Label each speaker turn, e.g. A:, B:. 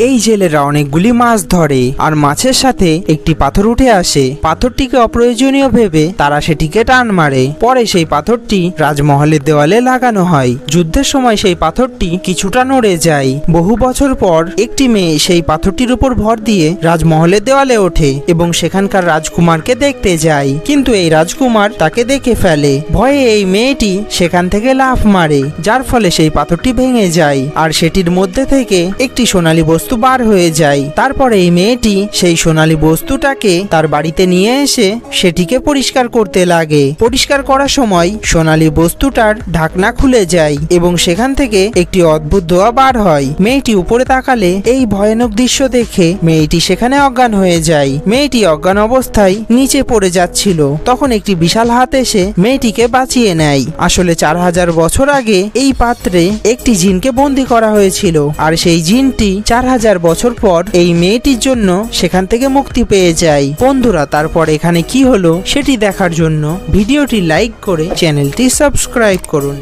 A: এই জেলেরা অনেকগুলি মাছ ধরে আর মাছের সাথে একটি পাথর উঠে আসে। পাথরটিকে অপ্রয়োজনীয় ভেবে তারা সেটিকে টান মারে। পরে সেই পাথরটি রাজমহলের দেওয়ালে লাগানো হয়। যুদ্ধের সময় সেই পাথরটি কিছুটা নড়ে যায়। বহু বছর পর একটি মেয়ে সেই পাথরটির উপর ভর দিয়ে রাজমহলের দেওয়ালে ওঠে এবং সেখানকার রাজকুমারকে দেখতে যায়, কিন্তু এই রাজকুমার তাকে দেখে ফেলে। ভয়ে এই মেয়েটি সেখান থেকে লাফ মারে, যার ফলে সেই পাথরটি ভেঙে যায় আর সেটির মধ্যে থেকে একটি সোনালী বস্তু বার হয়ে যায়। তারপরে এই মেয়েটি সেই সোনালী বস্তুটাকে তার বাড়িতে নিয়ে এসে সেটিকে পরিষ্কার করতে লাগে। পরিষ্কার করার সময় সোনালী বস্তুটার ঢাকনা খুলে যায় এবং সেখান থেকে একটি অদ্ভুত ধোঁয়া বার হয়। মেয়েটি উপরে তাকালে এই ভয়ানক দৃশ্য দেখে মেয়েটি সেখানে অজ্ঞান হয়ে যায়। মেয়েটি অজ্ঞান অবস্থায় নিচে পড়ে যাচ্ছিল, তখন একটি বিশাল হাত এসে মেয়েটিকে বাঁচিয়ে নেয়। আসলে 4000 বছর আগে এই পাত্রে একটি জিনকে বন্দী করা হয়েছিল আর সেই জিনটি 4000 বছর পর এই মেয়েটির জন্য সেখান থেকে মুক্তি পেয়ে যায়। বন্ধুরা, তারপর এখানে কি হলো সেটি দেখার জন্য ভিডিওটি লাইক করে চ্যানেলটি সাবস্ক্রাইব করুন।